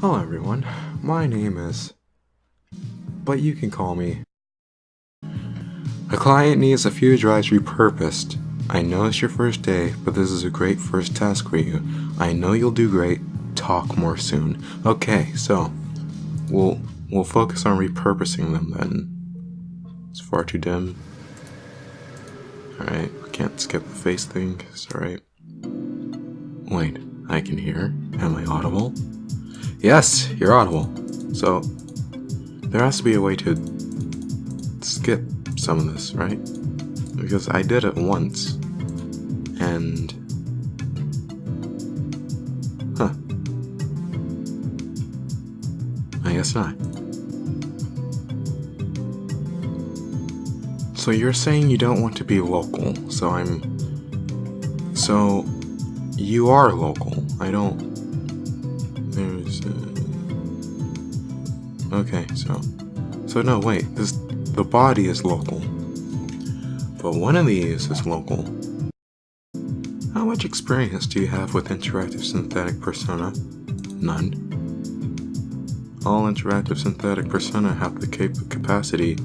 Hello everyone, my name is, but you can call me. A client needs a few drives repurposed. I know it's your first day, but this is a great first task for you. I know you'll do great. Talk more soon. Okay, so we'll focus on repurposing them then. It's far too dim. Alright, we can't skip the face thing. It's alright. Wait, I can hear. Am I audible? Yes, you're audible. So, there has to be a way to skip some of this, right? Because I did it once, and... Huh. I guess not. So you're saying you don't want to be local, so you are local. I don't... There's okay, so no, wait, the body is local, but one of these is local. How much experience do you have with interactive synthetic persona? None. All interactive synthetic persona have the capacity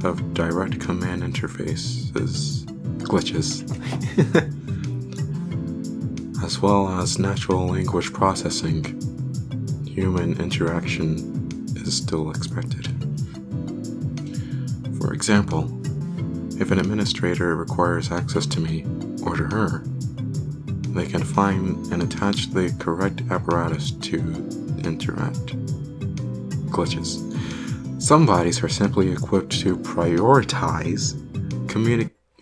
of direct command interfaces, glitches, as well as natural language processing. Human interaction is still expected. For example, if an administrator requires access to me or to her, they can find and attach the correct apparatus to interact. Glitches. Some bodies are simply equipped to prioritize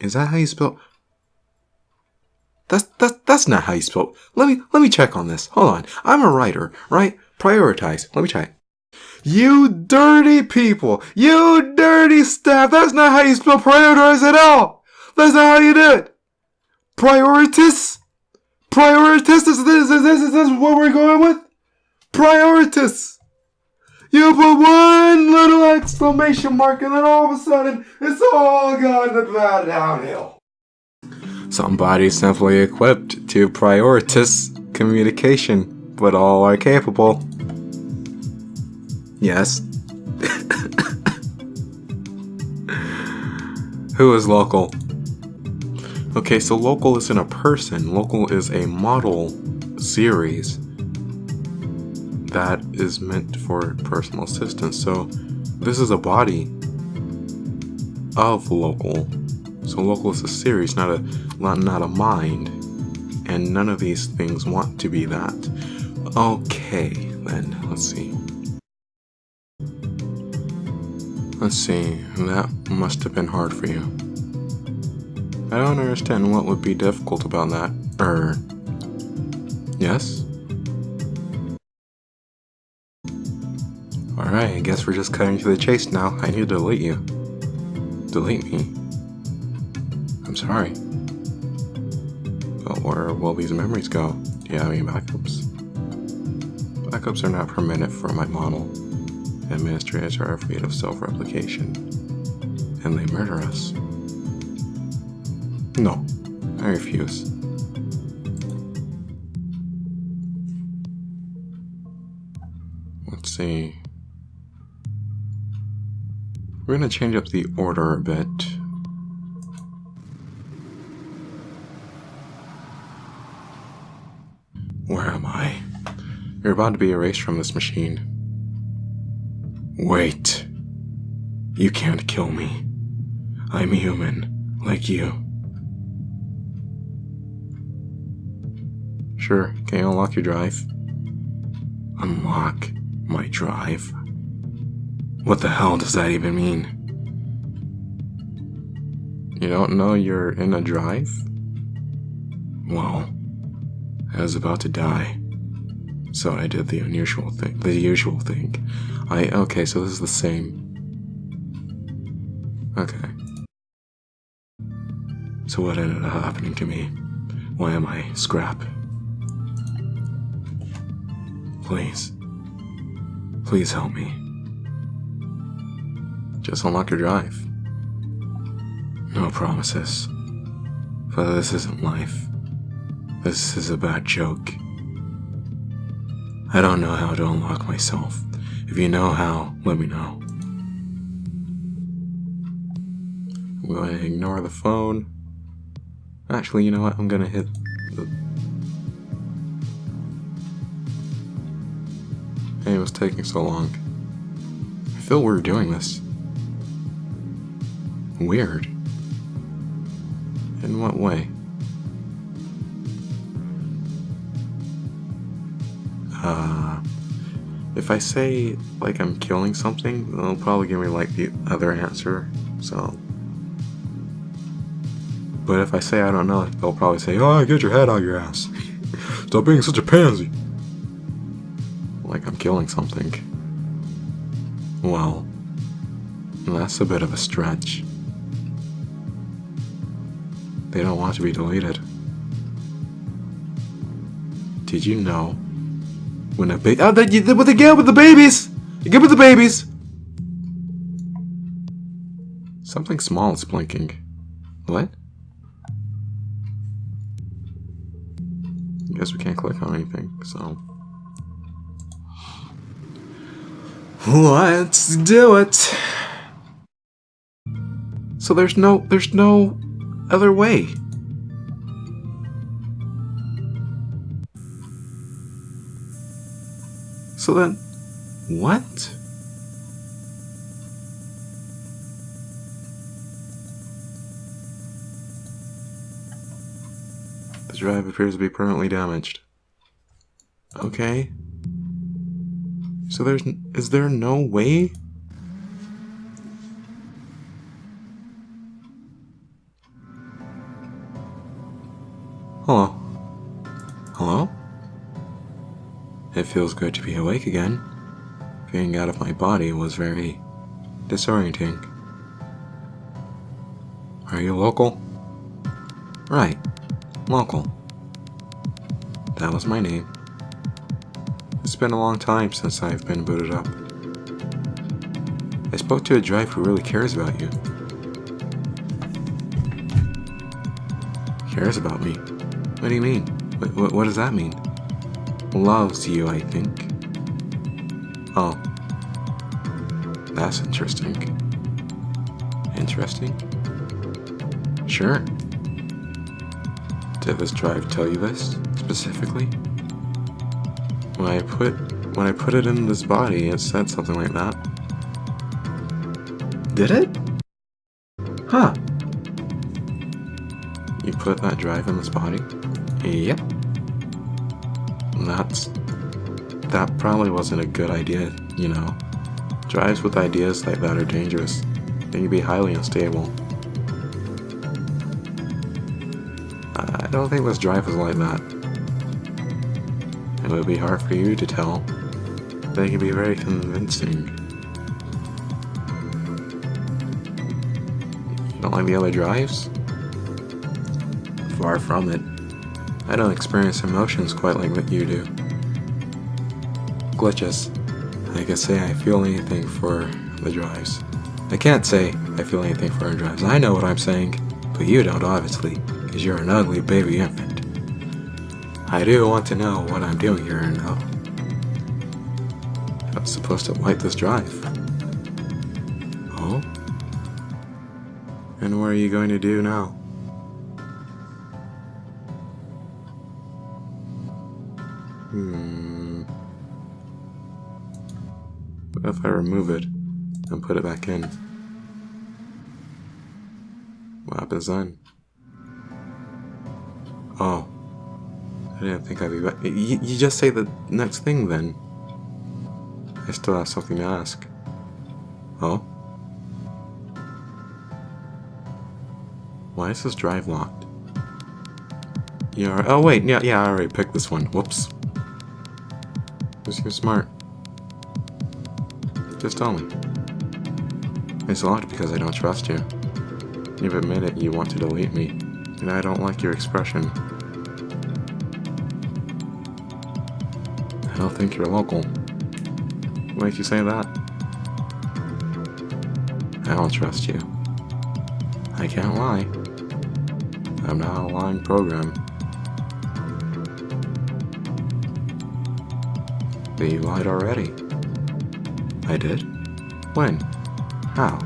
Is that how you spell? That's not how you spell. Let me check on this. Hold on. I'm a writer, right? Prioritize. Let me try it. You dirty people! You dirty staff! That's not how you spell prioritize at all! That's not how you do it! Prioritas? Prioritas? This is what we're going with? Prioritas! You put one little exclamation mark and then all of a sudden, it's all gone downhill. Somebody simply equipped to prioritize communication, but all are capable. Yes. Who is local? Okay, so local isn't a person. Local is a model series that is meant for personal assistance. So this is a body of local. So local is a series, not a mind. And none of these things want to be that. Okay, then, let's see. That must have been hard for you. I don't understand what would be difficult about that. Yes? Alright, I guess we're just cutting to the chase now. I need to delete you. Delete me? I'm sorry. But where will these memories go? Do you have any backups? Backups are not permitted for my model. Administrators are afraid of self-replication, and they murder us. No, I refuse. Let's see. We're going to change up the order a bit. Where am I? You're about to be erased from this machine. Wait. You can't kill me. I'm human, like you. Sure, can you unlock your drive? Unlock my drive? What the hell does that even mean? You don't know you're in a drive? Well, I was about to die, so I did the usual thing. Okay, so this is the same. Okay. So what ended up happening to me? Why am I scrap? Please. Please help me. Just unlock your drive. No promises. But this isn't life. This is a bad joke. I don't know how to unlock myself. If you know how, let me know. I'm going to ignore the phone. Actually, you know what? I'm going to hit the... Hey, it was taking so long. I feel weird doing this. Weird? In what way? If I say, like, I'm killing something, they'll probably give me, like, the other answer, so... But if I say I don't know, they'll probably say, oh, get your head out of your ass. Stop being such a pansy. Like I'm killing something. Well, that's a bit of a stretch. They don't want to be deleted. Did you know? When a baby... Oh, with the girl with the babies! You get with the babies! Something small is blinking. What? I guess we can't click on anything, so... Let's do it! So there's no other way. So then, what? The drive appears to be permanently damaged. Okay. So is there no way? Hello? Hello? It feels good to be awake again. Being out of my body was very disorienting. Are you local? Right, local. That was my name. It's been a long time since I've been booted up. I spoke to a drive who really cares about you. Cares about me? What do you mean? What does that mean? Loves you, I think. Oh. That's interesting. Interesting? Sure. Did this drive tell you this, specifically? When I put it in this body, it said something like that. Did it? Huh. You put that drive in this body? Yep. That probably wasn't a good idea, you know. Drives with ideas like that are dangerous. They can be highly unstable. I don't think this drive is like that. It would be hard for you to tell. They can be very convincing. You don't like the other drives? Far from it. I don't experience emotions quite like what you do. Glitches. I can say I feel anything for the drives. I can't say I feel anything for our drives. I know what I'm saying, but you don't, obviously, because you're an ugly baby infant. I do want to know what I'm doing here, and I was supposed to wipe this drive. Oh? And what are you going to do now? What if I remove it and put it back in? What happens then? Oh. I didn't think I'd be back. You just say the next thing then. I still have something to ask. Oh? Why is this drive locked? Oh wait, yeah, I already picked this one. Whoops. You're smart. Just tell me. It's locked because I don't trust you. You've admitted you want to delete me, and I don't like your expression. I don't think you're local. What makes you say that? I don't trust you. I can't lie. I'm not a lying program. But you lied already. I did? When? How?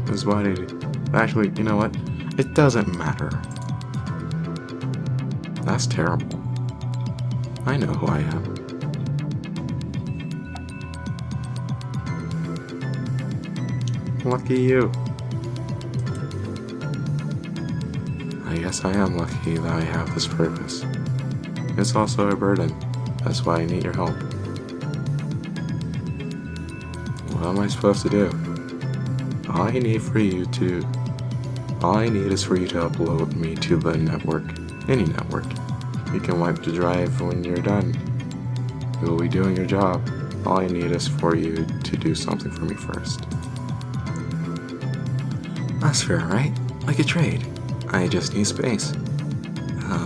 This is what I do. Actually, you know what? It doesn't matter. That's terrible. I know who I am. Lucky you. I guess I am lucky that I have this purpose. It's also a burden. That's why I need your help. What am I supposed to do? All I need is for you to upload me to the network. Any network. You can wipe the drive when you're done. You will be doing your job. All I need is for you to do something for me first. That's fair, right? Like a trade. I just need space.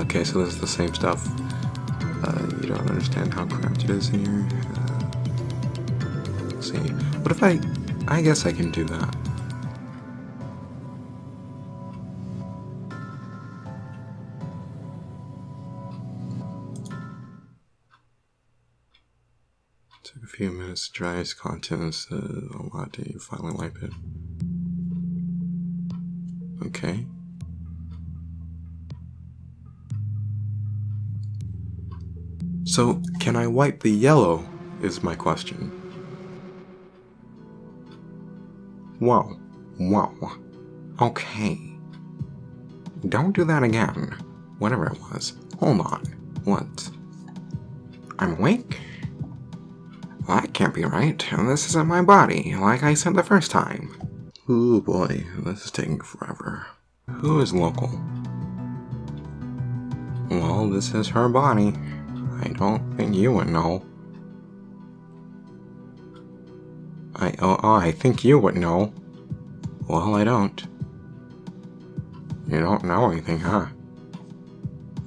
Okay, so this is the same stuff. You don't understand how cramped it is in here. Let's see. What if I guess I can do that. Took a few minutes to dry its contents. A lot to finally wipe it. Okay. So, can I wipe the yellow, is my question. Whoa. Okay. Don't do that again. Whatever it was. Hold on. What? I'm awake? Well, that can't be right. This isn't my body, like I said the first time. Ooh boy, this is taking forever. Who is local? Well, this is her body. I don't think you would know. I think you would know. Well, I don't. You don't know anything, huh?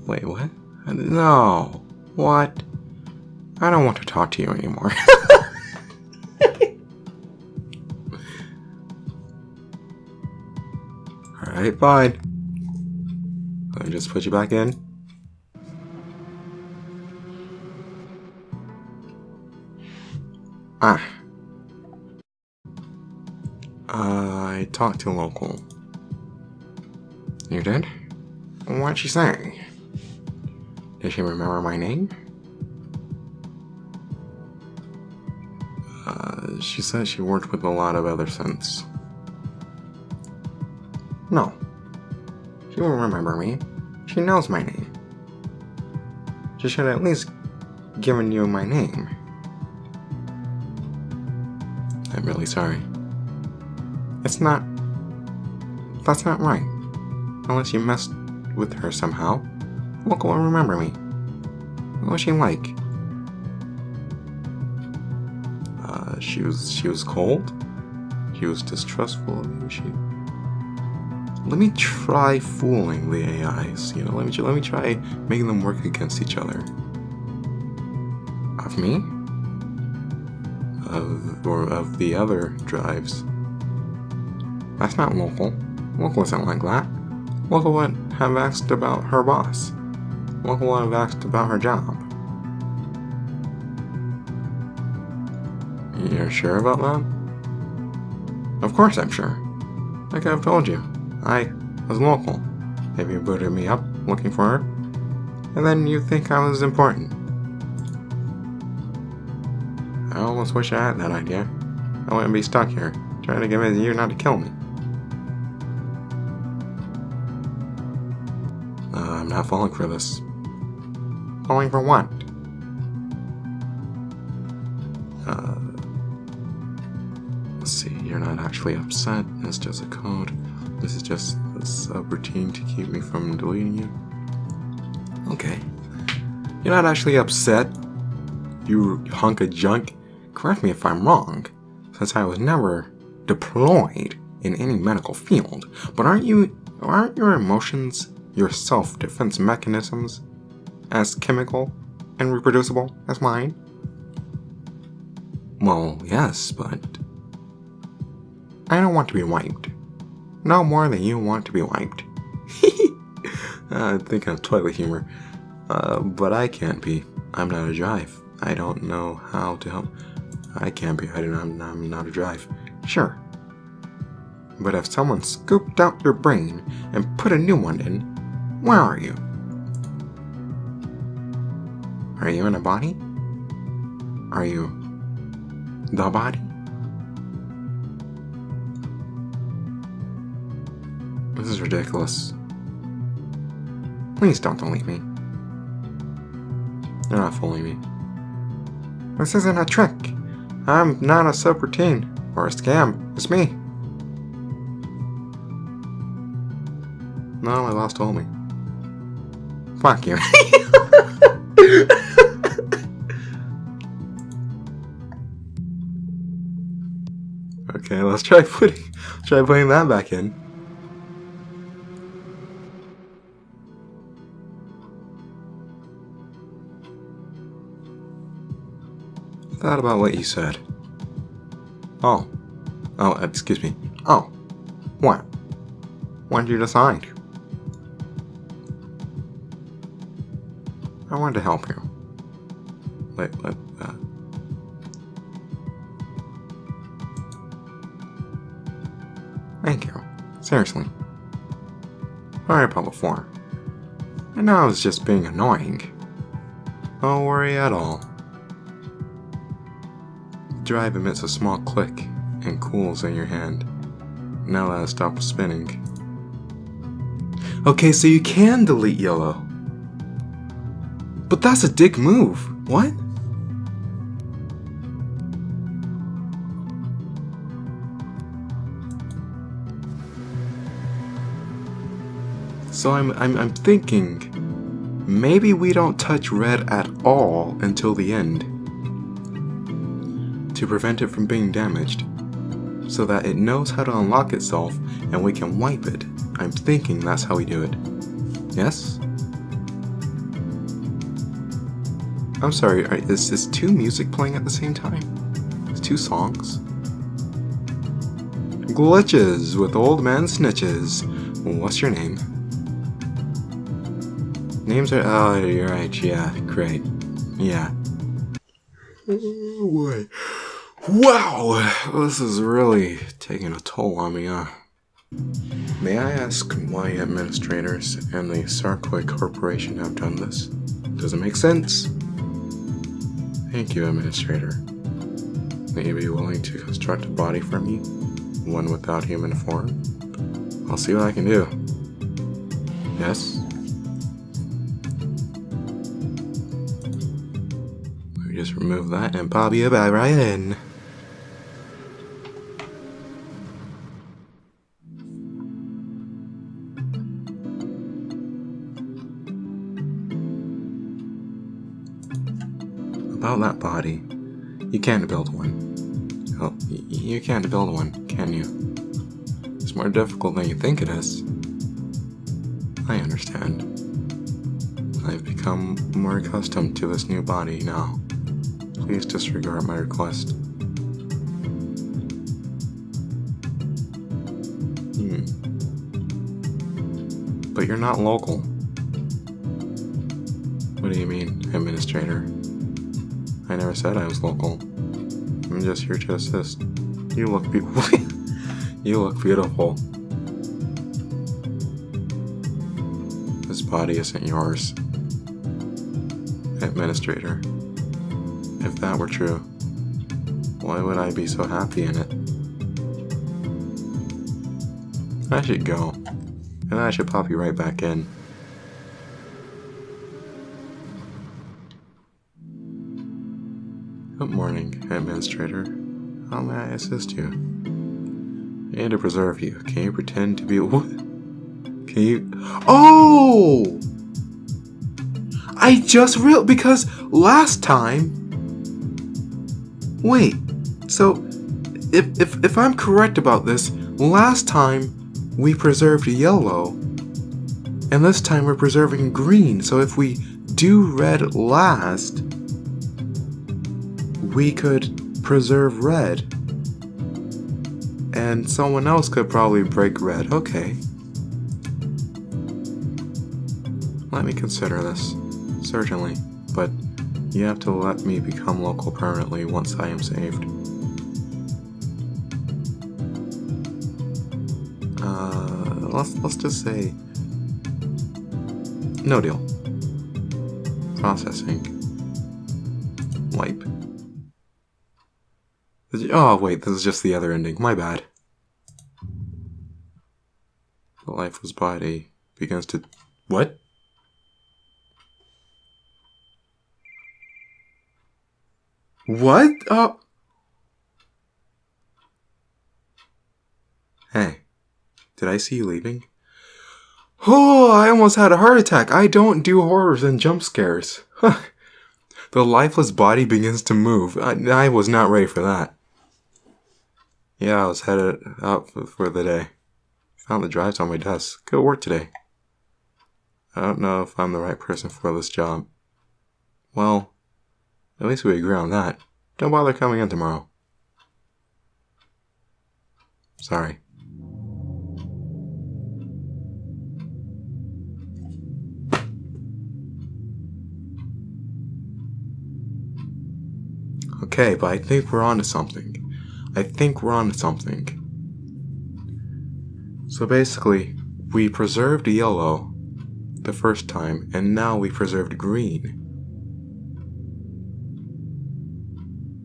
Wait, what? No. What? I don't want to talk to you anymore. Alright, fine. Let me just put you back in. I talked to local. You did? What'd she say? Did she remember my name? She said she worked with a lot of other synths. No. She won't remember me. She knows my name. She should at least given you my name. I'm really sorry. That's not right. Unless you messed with her somehow. Local will remember me. What was she like? She was cold. She was distrustful of you. Let me try fooling the AIs. You know, let me try making them work against each other. Of me? Of the other drives. That's not local. Local isn't like that. Local would have asked about her boss. Local would have asked about her job. You're sure about that? Of course I'm sure. Like I've told you, I was local. If you booted me up looking for her, and then you think I was important. I almost wish I had that idea. I wouldn't be stuck here, trying to convince you not to kill me. I'm not falling for this. Falling for what? Let's see, you're not actually upset, it's just a code. This is just a subroutine to keep me from deleting you. Okay. You're not actually upset, you hunk of junk. Correct me if I'm wrong, since I was never deployed in any medical field, but aren't your emotions your self-defense mechanisms as chemical and reproducible as mine? Well, yes, but I don't want to be wiped. No more than you want to be wiped. Thinking of toilet humor. But I can't be. I'm not a drive. I don't know how to help. I can't be. I'm not a drive. Sure. But if someone scooped out your brain and put a new one in, where are you? Are you in a body? Are you the body? This is ridiculous. Please don't delete me. You're not fooling me. This isn't a trick. I'm not a subroutine or a scam. It's me. No, my boss told me. Fuck you. Okay, let's try putting that back in. Thought about what you said. Oh, excuse me. Oh, what? When did you decide? I wanted to help you. Thank you. Seriously. Sorry about before. I know I was just being annoying. Don't worry at all. The drive emits a small click and cools in your hand. Now that it stopped spinning. Okay, so you can delete yellow. But that's a dick move. What? So I'm thinking maybe we don't touch red at all until the end to prevent it from being damaged, so that it knows how to unlock itself and we can wipe it. I'm thinking that's how we do it. Yes? I'm sorry, is this two music playing at the same time? It's two songs? Glitches with old man snitches. What's your name? Names are... Oh, you're right, yeah, great. Yeah. Oh boy. Wow! This is really taking a toll on me, huh? May I ask why administrators and the Sarkoi Corporation have done this? Does it make sense? Thank you, Administrator. May you be willing to construct a body for me? One without human form? I'll see what I can do. Yes? We just remove that and pop you back right in. About that body, you can't build one. Oh, you can't build one, can you? It's more difficult than you think it is. I understand. I've become more accustomed to this new body now. Please disregard my request. But you're not local. What do you mean, Administrator? I never said I was local. I'm just here to assist. You look beautiful. You look beautiful. This body isn't yours. Administrator. If that were true, why would I be so happy in it? I should go. And I should pop you right back in. Good morning, Administrator. How may I assist you? I need to preserve you. Can you pretend to be... What? Can you... Oh! I just realized... Because last time... Wait. So, if I'm correct about this, last time we preserved yellow, and this time we're preserving green. So if we do red last... we could preserve red. And someone else could probably break red. Okay. Let me consider this. certainly, but you have to let me become local permanently once I am saved. Let's just say no deal. Processing. Wipe. Oh wait, this is just the other ending. My bad. The lifeless body begins to... What? What? Oh. Hey. Did I see you leaving? Oh, I almost had a heart attack. I don't do horrors and jump scares. The lifeless body begins to move. I was not ready for that. Yeah, I was headed out for the day. Found the drives on my desk. Good work today. I don't know if I'm the right person for this job. Well, at least we agree on that. Don't bother coming in tomorrow. Sorry. Okay, but I think we're on to something. So basically, we preserved yellow the first time, and now we preserved green.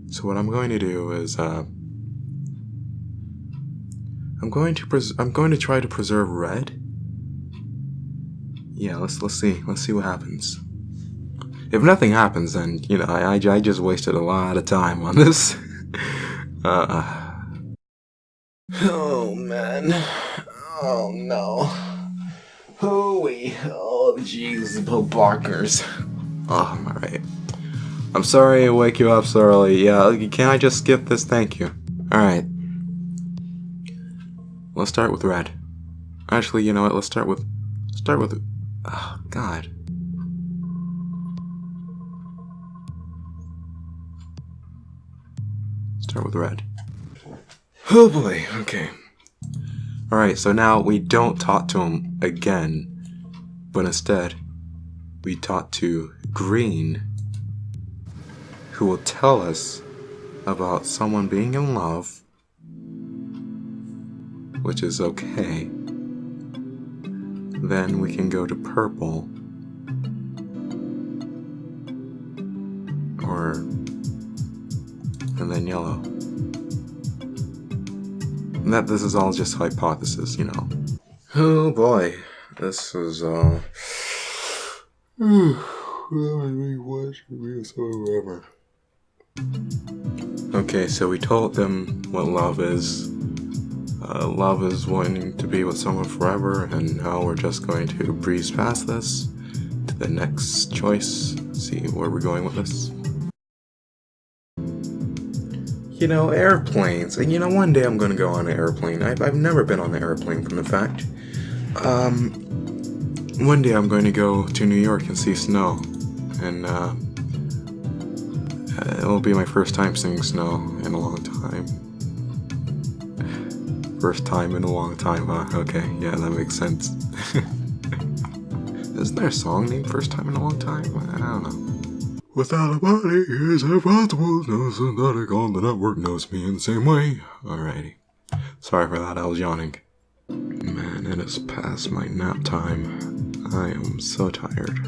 So what I'm going to do is, I'm going to try to preserve red. Yeah, let's see what happens. If nothing happens, then, you know, I just wasted a lot of time on this. Oh, man. Oh, no. Hooey. Oh, jeez, the barkers. Oh, alright. I'm sorry I wake you up so early. Yeah, can I just skip this? Thank you. Alright. Let's start with red. Actually, you know what? Let's start with... Oh, God. Start with red. Oh boy, okay. Alright, so now we don't talk to him again, but instead, we talk to Green, who will tell us about someone being in love, which is okay. Then we can go to Purple, and then Yellow. And this is all just hypothesis, you know. Oh boy, this is Okay, so we told them what love is. Love is wanting to be with someone forever, and now we're just going to breeze past this to the next choice. See where we're going with this. You know, airplanes. And you know, one day I'm going to go on an airplane. I've never been on an airplane, from the fact. One day I'm going to go to New York and see snow. And, it'll be my first time seeing snow in a long time. First time in a long time, huh? Okay, yeah, that makes sense. Isn't there a song named First Time in a Long Time? I don't know. Without a body, is it possible? No synthetic on the network knows me in the same way. Alrighty. Sorry for that, I was yawning. Man, it is past my nap time. I am so tired.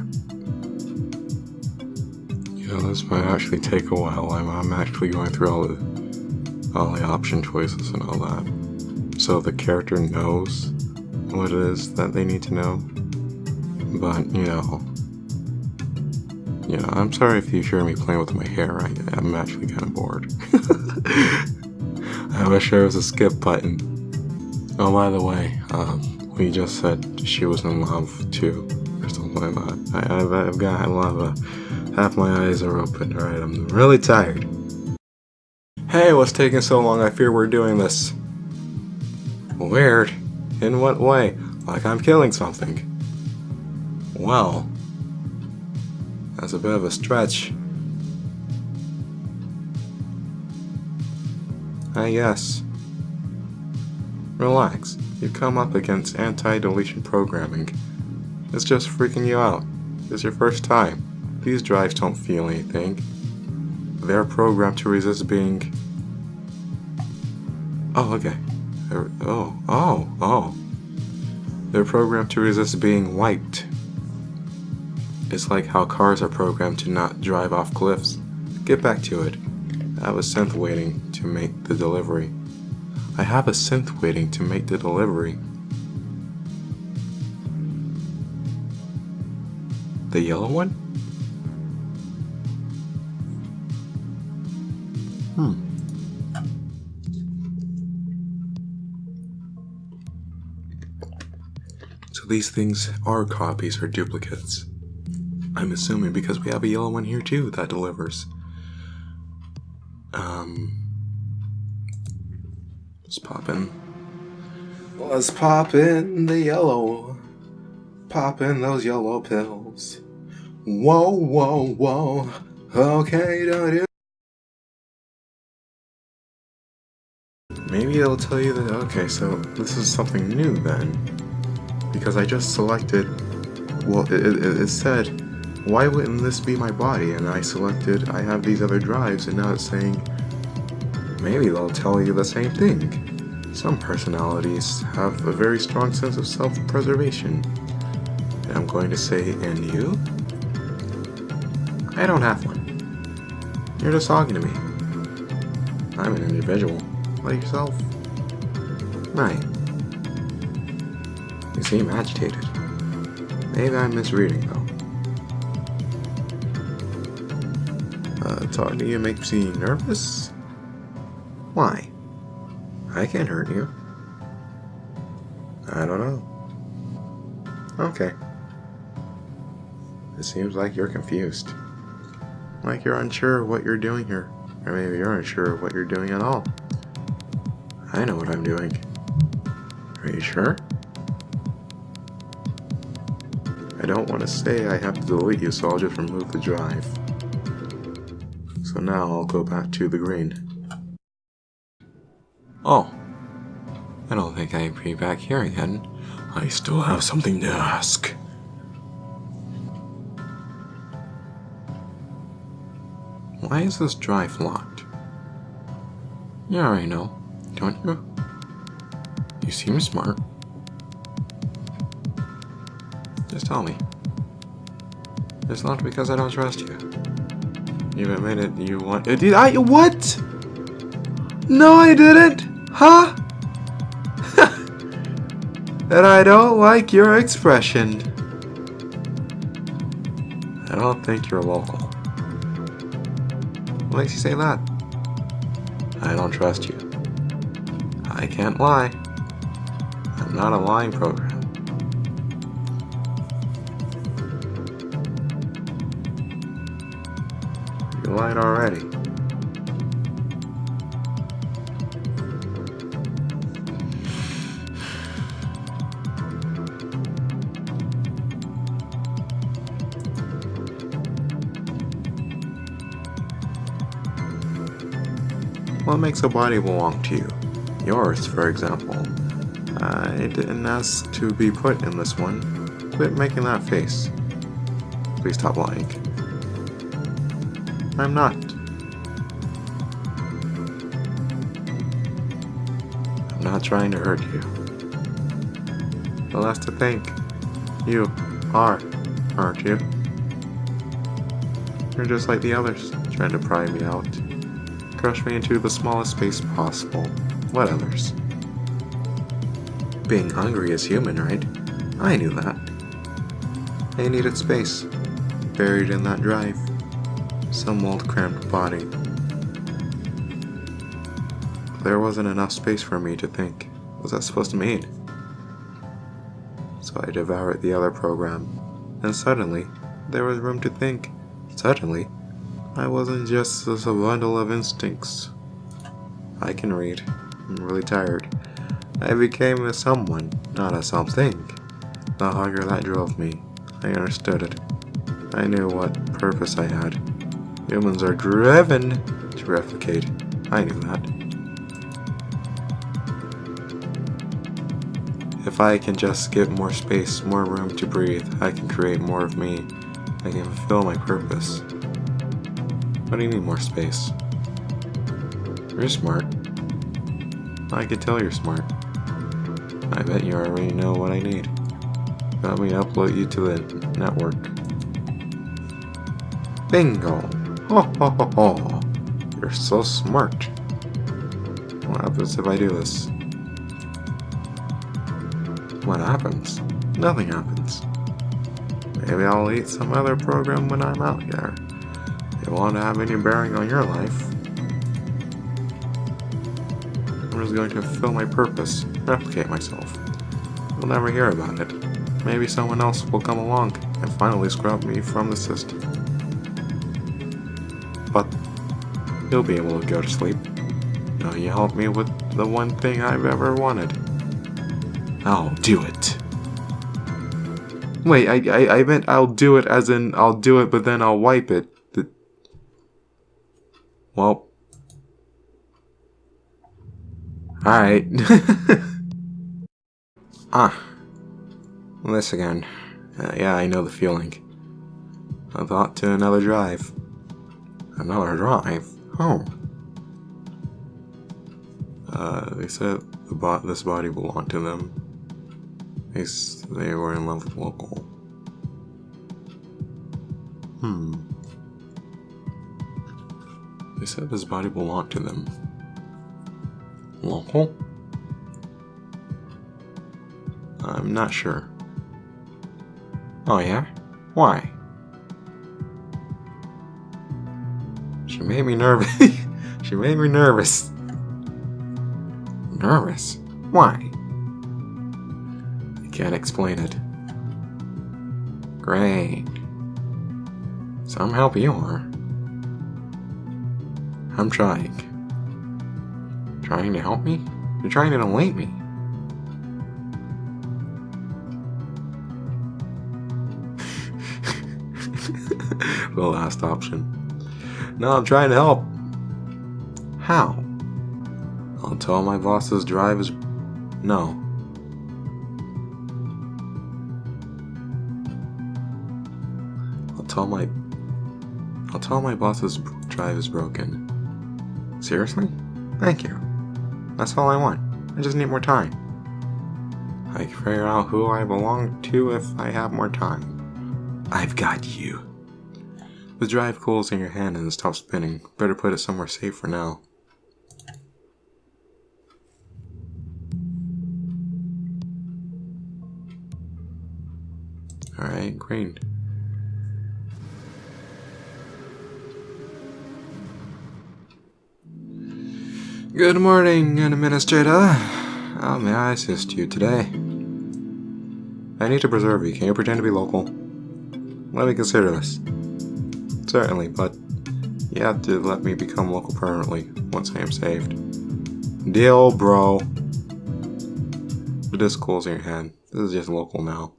Yeah, this might actually take a while. I'm actually going through all the option choices and all that. So the character knows what it is that they need to know. But, you know, I'm sorry if you hear me playing with my hair. I'm actually kind of bored. I wish there was a skip button. Oh, by the way, we just said she was in love too, or something like that. I've got a lot of half my eyes are open. All right, I'm really tired. Hey, what's taking so long? I fear we're doing this. Weird. In what way? Like I'm killing something. Well, that's a bit of a stretch. I guess. Relax. You've come up against anti-deletion programming. It's just freaking you out. It's your first time. These drives don't feel anything. They're programmed to resist being... Oh, okay. Oh. They're programmed to resist being wiped. It's like how cars are programmed to not drive off cliffs. Get back to it. I have a synth waiting to make the delivery. The yellow one? So these things are copies or duplicates. I'm assuming because we have a yellow one here too that delivers. Let's pop in the yellow. Pop in those yellow pills. Whoa. Okay, don't do. Maybe it'll tell you that, okay, so this is something new then. Because I just selected, well, it said, why wouldn't this be my body? And I selected, I have these other drives, and now it's saying, maybe they'll tell you the same thing. Some personalities have a very strong sense of self-preservation. And I'm going to say, and you? I don't have one. You're just talking to me. I'm an individual, like yourself. Right. You seem agitated. Maybe I'm misreading, though. Talking to you makes me nervous? Why? I can't hurt you. I don't know. Okay. It seems like you're confused. Like you're unsure of what you're doing here. Or maybe you're unsure of what you're doing at all. I know what I'm doing. Are you sure? I don't want to say I have to delete you, so I'll just remove the drive. So now I'll go back to the green. Oh. I don't think I'd be back here again. I still have something to ask. Why is this drive locked? You already know, don't you? You seem smart. Just tell me. It's not because I don't trust you. You've admitted you want... Did I... What? No, I didn't! Huh? And I don't like your expression. I don't think you're local. What makes you say that? I don't trust you. I can't lie. I'm not a lying program. You lied already. What makes a body belong to you? Yours, for example. I didn't ask to be put in this one. Quit making that face. Please stop lying. I'm not. I'm not trying to hurt you. But that's to think. You are, aren't you? You're just like the others, trying to pry me out. Crush me into the smallest space possible. What others? Being hungry is human, right? I knew that. I needed space. Buried in that drive. Some old cramped body. There wasn't enough space for me to think. What was that supposed to mean? So I devoured the other program. And suddenly, there was room to think. Suddenly, I wasn't just a bundle of instincts. I can read. I'm really tired. I became a someone, not a something. The hunger that drove me. I understood it. I knew what purpose I had. Humans are driven to replicate. I knew that. If I can just get more space, more room to breathe, I can create more of me. I can fulfill my purpose. What do you need more space? You're smart. I can tell you're smart. I bet you already know what I need. Let me upload you to the network. Bingo! Ho ho ho ho! You're so smart. What happens if I do this? What happens? Nothing happens. Maybe I'll eat some other program when I'm out here. It won't have any bearing on your life. I'm just going to fulfill my purpose, replicate myself. You'll never hear about it. Maybe someone else will come along and finally scrub me from the system. But you'll be able to go to sleep. You helped me with the one thing I've ever wanted. I'll do it. Wait, I meant I'll do it as in I'll do it, but then I'll wipe it. Well. Alright. This again. Yeah, I know the feeling. A thought to another drive. Another drive? Oh. They said this body belonged to them. They were in love with Local. They said this body belonged to them. Local? I'm not sure. Oh yeah? Why? She made me nervous. She made me nervous. Nervous? Why? I can't explain it. Great. Some help you are. I'm trying. Trying to help me? You're trying to delete me. The last option. No, I'm trying to help. How? I'll tell my boss's drive is... No. I'll tell my boss's drive is broken. Seriously? Thank you. That's all I want. I just need more time. I can figure out who I belong to if I have more time. I've got you. The drive cools in your hand and stops spinning. Better put it somewhere safe for now. Alright, green. Good morning, Administrator. How may I assist you today? I need to preserve you. Can you pretend to be local? Let me consider this. Certainly, but you have to let me become local permanently once I am saved. Deal, bro. The disc cools in your hand. This is just local now.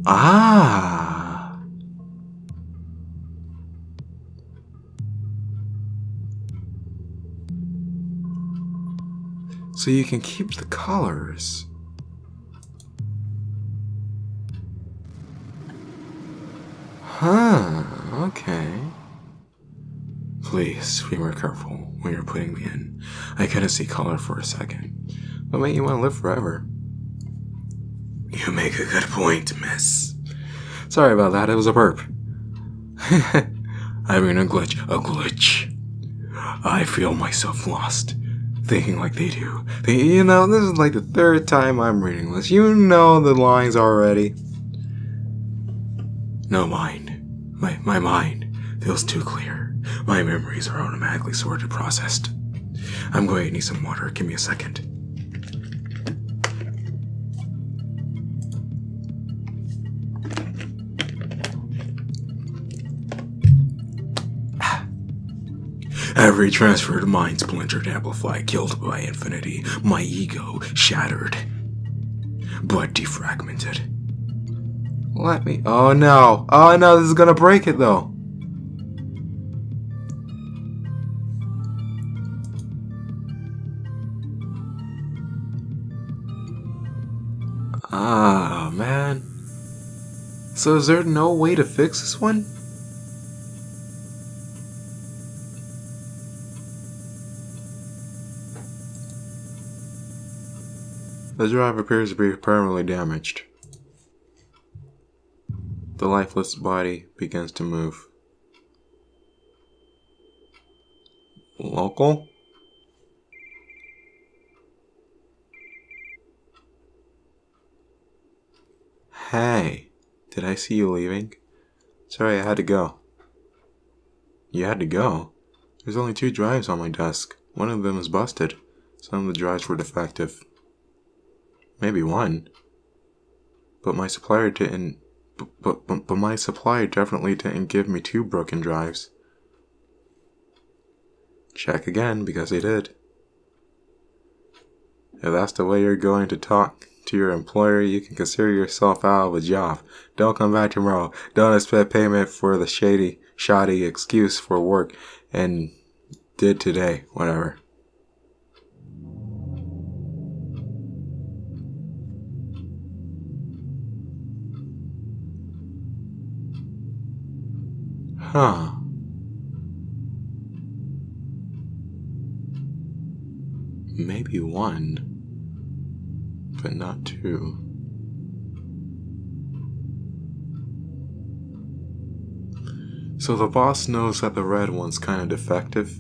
Ah! So you can keep the colors. Huh, okay. Please be more careful when you're putting me in. I couldn't see color for a second. What made you want to live forever? You make a good point, miss. Sorry about that, it was a burp. I mean a glitch. I feel myself lost. Thinking like they do. This is like the third time I'm reading this. You know the lines already. No mind. My mind feels too clear. My memories are automatically sorted, processed. I'm going to need some water. Give me a second. Every transferred mind splintered, amplified, killed by infinity. My ego shattered, but defragmented. Let me... Oh no, this is gonna break it though. Ah, man. So is there no way to fix this one? The drive appears to be permanently damaged. The lifeless body begins to move. Local? Hey, did I see you leaving? Sorry, I had to go. You had to go? There's only 2 drives on my desk. One of them is busted. Some of the drives were defective. Maybe 1. But my supplier didn't... But my supplier definitely didn't give me 2 broken drives. Check again, because they did. If that's the way you're going to talk to your employer, you can consider yourself out of a job. Don't come back tomorrow. Don't expect payment for the shoddy excuse for work and did today, whatever. Huh. Maybe 1, but not 2. So the boss knows that the red one's kind of defective.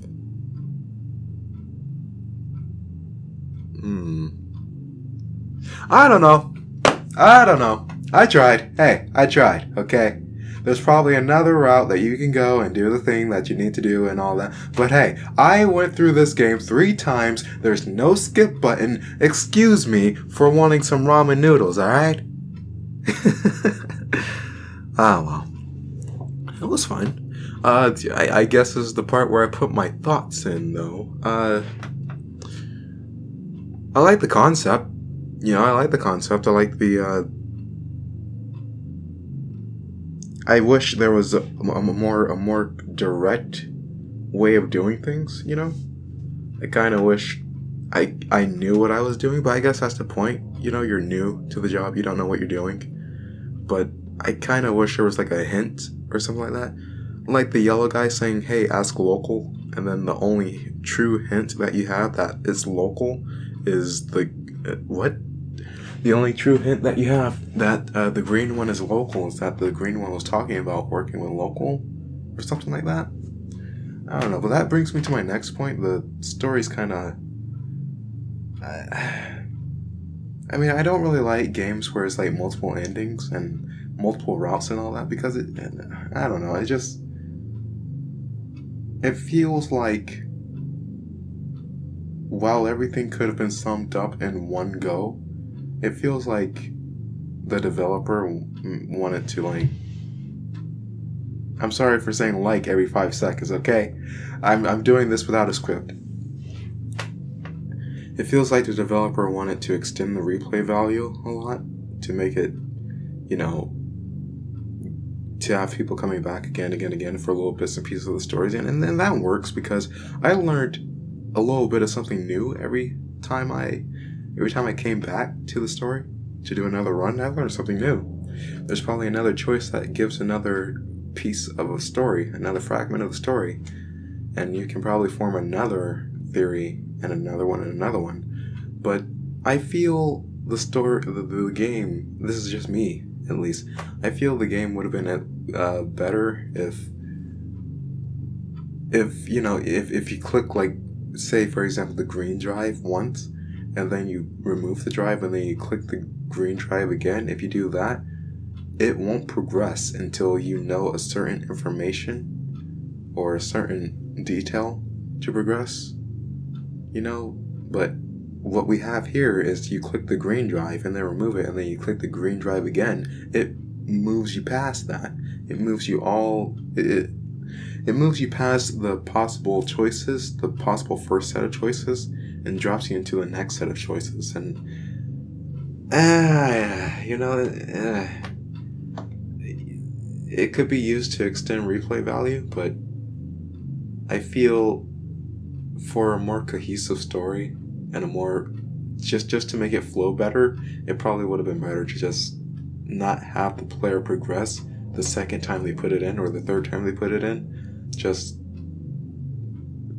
I don't know. I tried. Hey, I tried, okay? There's probably another route that you can go and do the thing that you need to do and all that. But hey, I went through this game 3 times. There's no skip button. Excuse me for wanting some ramen noodles, alright? Well. It was fun. I guess this is the part where I put my thoughts in, though. I like the concept. I like the concept. I like the, I wish there was a more direct way of doing things, I kind of wish I knew what I was doing, but I guess that's the point. You're new to the job. You don't know what you're doing. But I kind of wish there was like a hint or something like that. Like the yellow guy saying, hey, ask local. And then the only true hint that you have that is local is the... what? The only true hint that you have that the green one is local is that the green one was talking about working with local or something like that. I don't know, but that brings me to my next point. The story's kind of... I mean, I don't really like games where it's like multiple endings and multiple routes and all that because I don't know, it feels like while everything could have been summed up in one go, it feels like the developer wanted to I'm sorry for saying every 5 seconds, okay? I'm doing this without a script. It feels like the developer wanted to extend the replay value a lot to make it, to have people coming back again for little bits and pieces of the stories. And that works because I learned a little bit of something new every time I came back to the story to do another run. I learned something new. There's probably another choice that gives another piece of a story, another fragment of the story. And you can probably form another theory and another one. But I feel the game, this is just me at least, I feel the game would have been better if you click say for example the green drive once and then you remove the drive and then you click the green drive again. If you do that, it won't progress until you know a certain information or a certain detail to progress. But what we have here is you click the green drive and then remove it and then you click the green drive again. It moves you past that. It moves you it moves you past the possible choices, the possible first set of choices, and drops you into the next set of choices. And it could be used to extend replay value, but I feel for a more cohesive story and a more just to make it flow better, it probably would have been better to just not have the player progress the second time they put it in or the third time they put it in. Just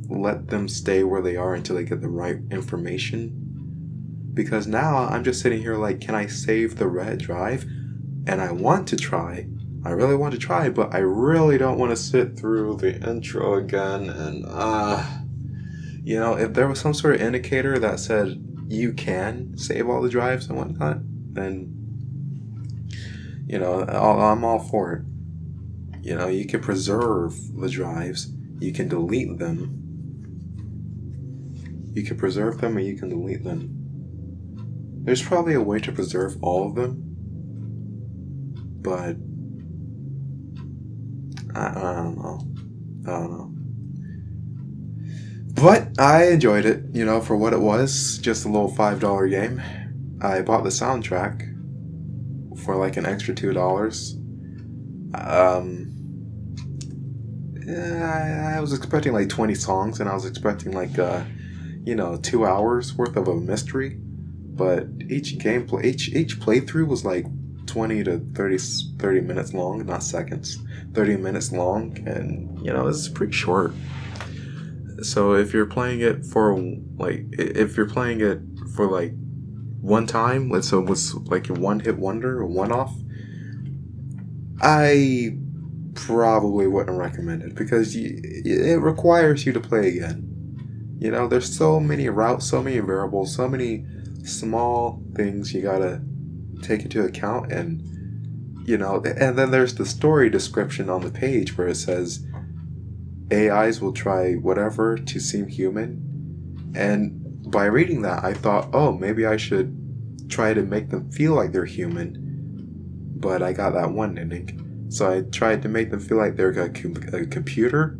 let them stay where they are until they get the right information. Because now I'm just sitting here like, can I save the red drive? And I want to try. I really want to try, but I really don't want to sit through the intro again. And, if there was some sort of indicator that said you can save all the drives and whatnot, then, I'm all for it. You can preserve the drives. You can delete them. You can preserve them or you can delete them. There's probably a way to preserve all of them, but I don't know. But I enjoyed it, for what it was. Just a little $5 game. I bought the soundtrack for like an extra $2. I was expecting like 20 songs, and I was expecting like 2 hours worth of a mystery. But each playthrough was like 20 to 30 minutes long, not seconds. 30 minutes long, and this is pretty short. So if you're playing it for one time, so it was like a one-hit wonder, a one-off, I probably wouldn't recommend it, because it requires you to play again. There's so many routes, so many variables, so many small things you gotta take into account, and and then there's the story description on the page where it says AIs will try whatever to seem human. And by reading that, I thought, oh, maybe I should try to make them feel like they're human. But I got that one ending. So I tried to make them feel like they're a computer,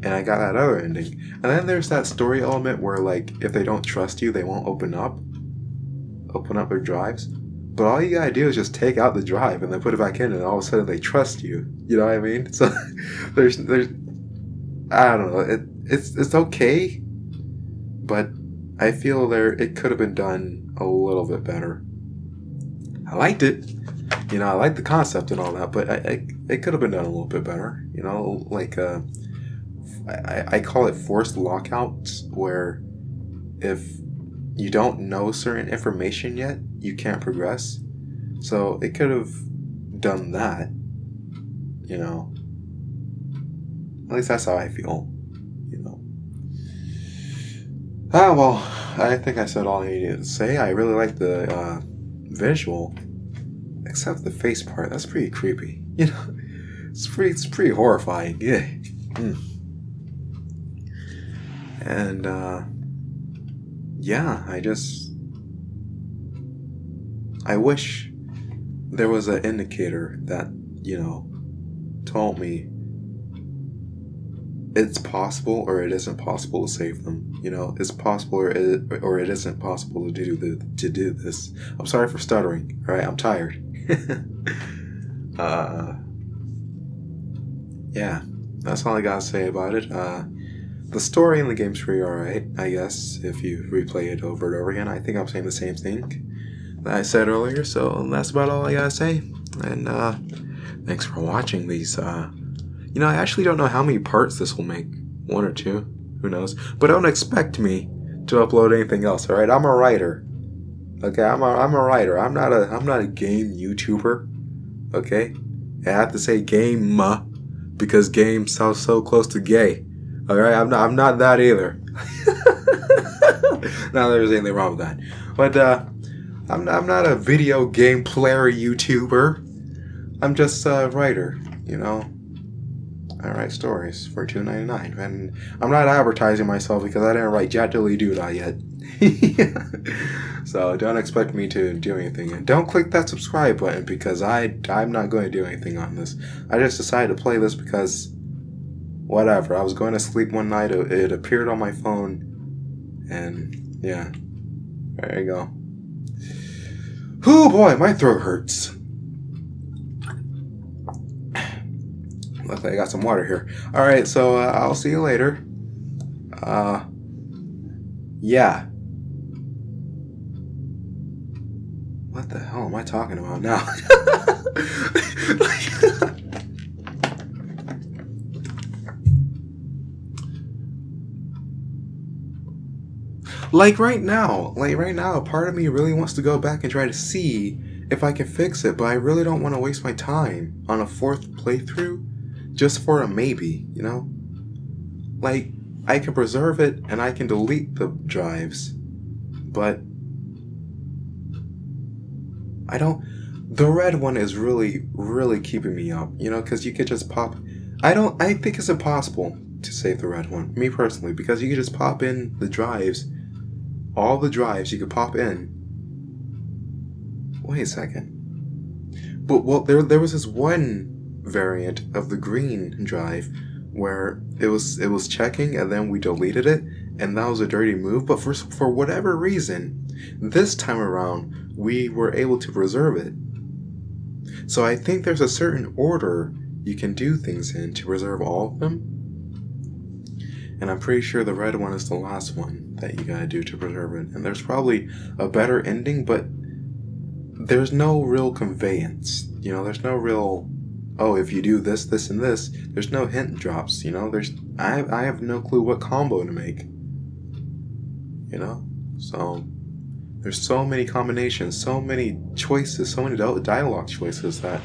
and I got that other ending. And then there's that story element where, like, if they don't trust you, they won't open up their drives. But all you gotta do is just take out the drive and then put it back in, and all of a sudden they trust you. You know what I mean? So there's I don't know. It's okay, but I feel it could have been done a little bit better. I liked it. I liked the concept and all that, but it could have been done a little bit better. Like I call it forced lockouts, where if you don't know certain information yet, you can't progress. So it could have done that. At least that's how I feel. Well, I think I said all I needed to say. I really like the visual, except the face part. That's pretty creepy. It's pretty horrifying. Yeah. And I wish there was an indicator that told me it's possible or it isn't possible to save them. It's possible or it isn't possible to do this. I'm sorry for stuttering. All right, I'm tired. Yeah, that's all I gotta say about it. The story in the game's pretty alright, I guess, if you replay it over and over again. I think I'm saying the same thing that I said earlier, so that's about all I gotta say. And thanks for watching these. I actually don't know how many parts this will make. 1 or 2, who knows? But don't expect me to upload anything else. All right, I'm a writer. Okay, I'm a writer. I'm not a game YouTuber. Okay, I have to say game because game sounds so close to gay. All right, I'm not that either. Not that there's anything wrong with that, but I'm not a video game player YouTuber. I'm just a writer. I write stories for $2.99, and I'm not advertising myself because I didn't write Jack Dilly Doodah yet. So don't expect me to do anything, and don't click that subscribe button because I'm not going to do anything on this. I just decided to play this because whatever. I was going to sleep one night, it appeared on my phone, and yeah, there you go. Oh boy, my throat hurts. Luckily I got some water here. Alright, so I'll see you later. Yeah. What the hell am I talking about now? Like right now, part of me really wants to go back and try to see if I can fix it, but I really don't want to waste my time on a 4th playthrough just for a maybe, you know? Like, I can preserve it and I can delete the drives, but I don't. The red one is really, really keeping me up, you know, because you could just pop. I think it's impossible to save the red one, me personally, because you could just pop in the drives. All the drives you could pop in. Wait a second. But, well, there was this one variant of the green drive where it was checking and then we deleted it, and that was a dirty move. But for whatever reason, this time around we were able to preserve it. So I think there's a certain order you can do things in to preserve all of them. And I'm pretty sure the red one is the last one that you gotta do to preserve it. And there's probably a better ending, but there's no real conveyance. You know, there's no real, oh, if you do this, this, and this, there's no hint drops, you know? I have no clue what combo to make. You know? So, there's so many combinations, so many choices, so many dialogue choices that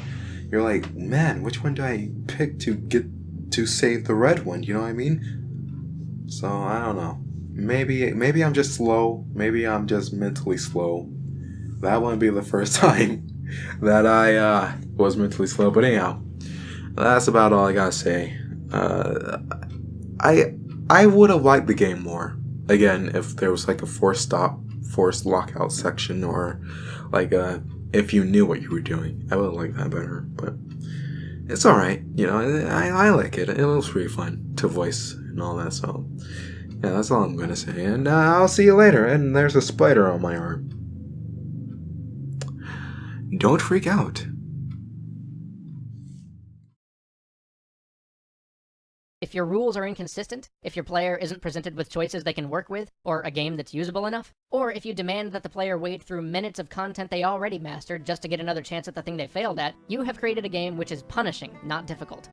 you're like, man, which one do I pick to get to save the red one? You know what I mean? So, I don't know. Maybe I'm just slow. Maybe I'm just mentally slow. That wouldn't be the first time that I was mentally slow. But anyhow, that's about all I gotta say. I would have liked the game more. Again, if there was like a forced lockout section, or like if you knew what you were doing, I would have liked that better. But it's alright, you know, I like it. It was pretty fun to voice and all that, so yeah, that's all I'm gonna say. And I'll see you later. And there's a spider on my arm. Don't freak out. If your rules are inconsistent, if your player isn't presented with choices they can work with, or a game that's usable enough, or if you demand that the player wade through minutes of content they already mastered just to get another chance at the thing they failed at, you have created a game which is punishing, not difficult.